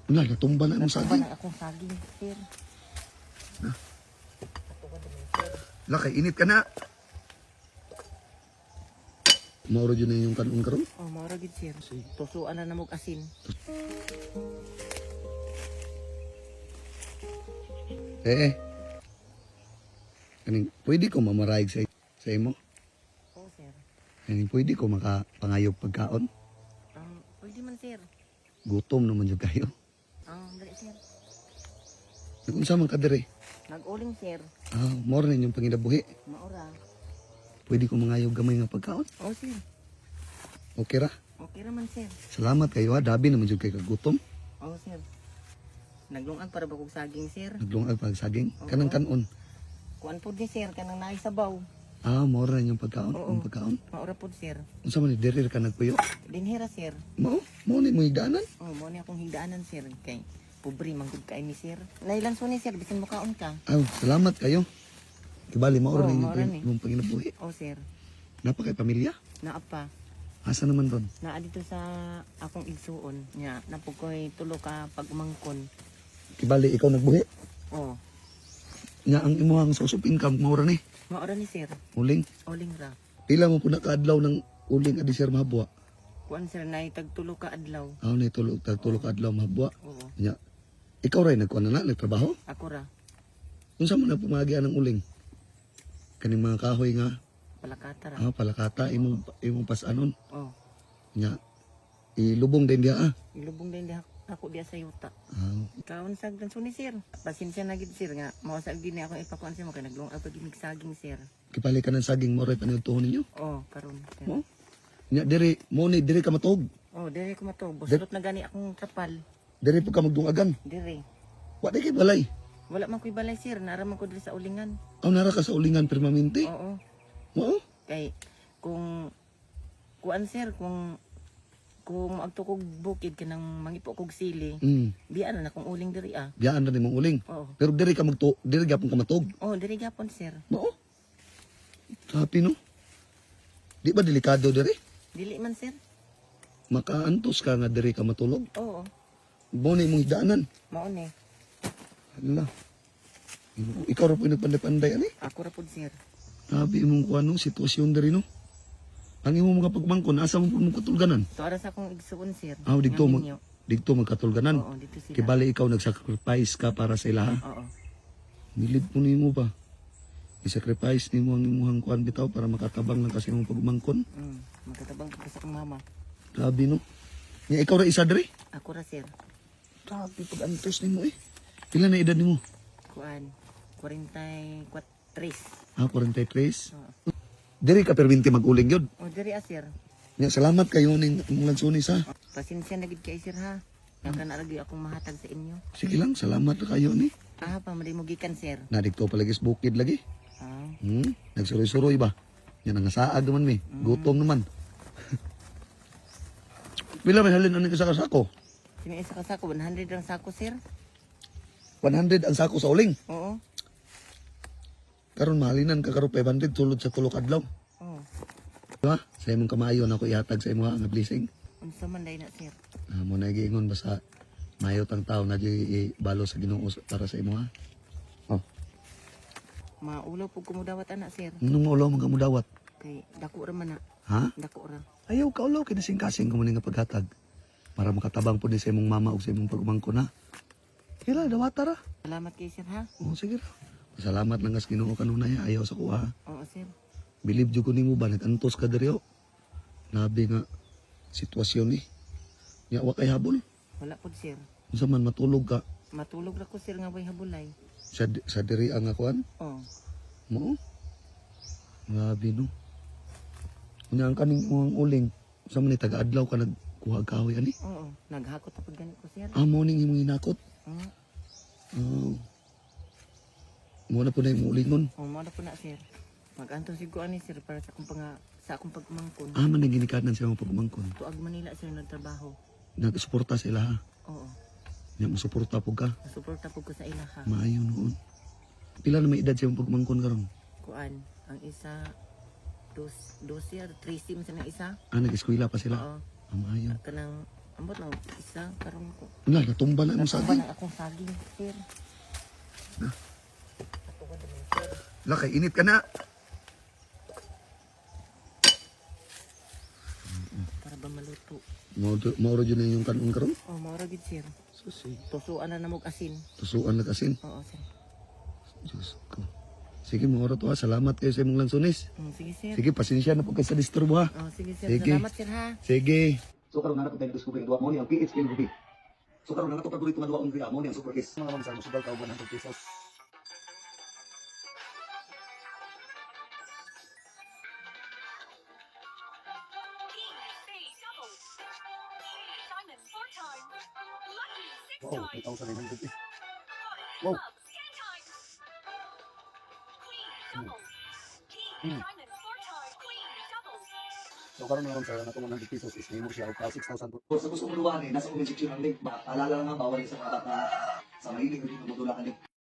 Wala, natumba na ang Natumba saging. na akong saging, sir. Ha? Natumba na yung sir. Lakay, init ka na. Mauro dyan na yung kanong karon. Oh, maura gid sir. Tusuan na namog asin. Kaning, pwede ko mamarayag sa imo. Oh, sir. Kaning, pwede ko makapangayog pagkaon. Pwede man, sir. Gutom naman yung kayo. Dali, sir. Nakunsa man ka dire. Nag-uling, sir. More na yung panginabuhi. Maura. Pwede ko mangayog gamay nga pagkaon. Oh, sir. Okay ra. Okay raman, sir. Salamat kayo ha. Dabi naman yung kay kagutom. Oh, sir. Naglungan para ba kong saging, sir? Naglungag pag saging. Oo. Kanang kanon. Kuan po di, sir. Kanang naisabaw. More na yung pagkaon. Oo. Yung pagkaon. Maura po, sir. Unsa man ni diri ka nagpuyo? Dinhera, sir. Mo ni mo higdanan. Oh, mo ni akong higdaanan, sir. Kay pobre manggod kay ni, sir. Nailan so ni, sir. Bisin mo kaon ka. Salamat kayo. Kibali maoro Oo, na maura ni. yung panginabuhi. Oh, sir. Napa kay pamilya? Naapa. Asa naman ron? Naa dito sa akong igsuon. Nya, napukoy tulo ka pagmangkon. Kibali ikaw nagbuhi. Oh, Nga ang imuhang source of income maura ni. maura ni, sir. Uling. Oling ra. Pila mo po nakaadlaw ng uling adi sir mahabwa. Kuan, sir, nay tagtulo ka adlaw. Ni tulog ka adlaw mahabwa. Oo. Nya. Ikaw ray nagkuan na nagtrabaho? Ako ra. Unsa man na pumagian ng uling? Kaning mga kahoy nga Palakata ra. palakata imong pasanon. Oh, Nya. Ilubong din dia ilubong din diha ako diya sa yuta. Ah. Kaon sagdan so ni, sir. Pasensya na gid, sir, nga mawasag gid ni ako ipakuan sa mo kay naglong ako gid saging, sir. Kipali ka ng saging mo ray paniudtohon ninyo. Oh, karon, sir. Mo? Nya diri mo ni diri ka matog. Oh, dire ko matog. Busulot na gani akong trapal. Diri po ka magdungagan. Dire. Wa di kay balay. Wala man ko'y balay, sir. Naraman ko dire sa ulingan. Nara ka sa ulingan permanente. Oo. Mo? Kay kung kuan, sir, kung magto kog bukid kanang mangipo kog sili, biyan na akong uling diri ah. Biyaan na nimong uling. Oo. Pero diri gyapon ka matog. Oh, diri gapon, sir. Mo? Happy no? Di ba delikado diri? Dili man, sir. Makaantos ka nga diri ka matulog. Oo. Mo ni imong higdaanan. Mao ni. Hala. Ikaw ra po nagpanday-panday ani. Ako ra pud, sir. Sabi imong kuan no sitwasyon diri no. Ang imong mga pagmangkon asa mo po mong katulganan? Tuara sa akong igsuon, sir. Dito Nga mag ninyo. dito magkatulganan. Oo, dito sila. Kibali ikaw nagsacrifice ka para sa ilaha. Oo. Nilid po nimo ba? I-sacrifice nimo ang imuhang kuan bitaw para makatabang lang kasi imong pagmangkon. Magkatabang ko sa akong mama. Grabe no. Nya ikaw ra isa diri? Ako ra, sir. Grabe pag-antos nimo eh. Pila na edad nimo? Kuan. 44. 43. Oo. Diri ka perminti mag-uling yun. Oh, diri ah, sir. Nya salamat kayo ning imong lansunis ha. Pasensya na gid kay, sir, ha. Naka na lagi akong mahatag sa inyo. Sige lang, salamat na kayo ni. Pa mo gikan, sir. Nadikto palagi sa bukid lagi. Ah. Nagsuroy-suroy ba? Yan ang saag naman mi. Gutom naman. Pila may halin ano sa sako? Sino isa ka sako? 100 ang sako, sir. 100 ang sako sa uling. Oo. Karon mahalinan ka karon 500 tulod sa tulo ka adlaw. Oo. Diba? Sa imong kamayon ako ihatag sa imong nga blessing. Unsa man day na, sir? Mo na giingon basta mayo tang tawo na di ibalo sa Ginoo para sa imo ha. Oh, Maulaw pug kumudawat ana, sir. nung ulo man ka mudawat. Kay dako ra man na. Ha? Dako ra. Ayaw ka ulo kinasing-kasing ko nga paghatag. Para makatabang po din sa imong mama ug sa imong pagumangkon ha. Kila dawata ra. Salamat kay, sir, ha. Oh, sige ra. Salamat lang kas Ginoo kanunay ayaw sa kuha. Oo, sir. Believe jud ko nimo ba nagantos ka diri oh. Nabi nga sitwasyon ni. Nya wa kay habol. Wala pud, sir. Unsa man matulog ka Matulog ra ko, sir, nga way habulay. sa diri ang akuan Oo. mo. Grabe no. Unya ang kaning imong uling sa man ni taga-adlaw ka nagkuha kahoy ani. Oo. Naghakot na pud ganit ko, sir. Morning imong hinakot. Oo. Oh. Mo na po na imong ulingon. Oh, mao na po na, sir. Mag-anto siguro ani, sir, para sa akong pagmangkon. Man ginikanan sa imong pagmangkon. Tuag Manila, sir, nagtrabaho. Nagsuporta sa ila ha. Oo. Nya mo suporta po ka. Nasuporta po ko sa ilaha. Maayo noon. Pila na may edad sa imong pagmangkon karon? Kuan, ang isa, 2 year, 3 sims na isa. Nag-eskwela pa sila. Oo. Maayo. Kanang Ambot na isa karon ko. Wala, natumba na mo Natumba saging. na akong saging, sir. Atugan naman, sir. Wala, kay init ka na. Para ba maluto? Mauro dyan na yung kanon karon. Oh, maura gid, sir. Susi. Tusuan na namog asin. Tusuan na kasin. Oo, sir. Diyos ko. Sige, mauro to ha. Salamat kayo sa imong lansunis. Sige, sir. Sige, pasensya na po kayo sa disturbo ha. Oh, sige, sir. Sige. Salamat, sir, ha. Sige. So karon na tayo discover duwa mo ni ang PH Pingubi. So karon na paborito nga duwa ang mo ni ang super kiss. Mga mamsa mo subal ka 100 pesos. Wow, 2,900 eh. Wow. So karon na sa na 100 pesos is may mo siya og 6,000. So sa gusto mo luwahan nasa comment section ang link. Maalala lang nga bawal sa mga bata sa mahilig dito mo dula ka link.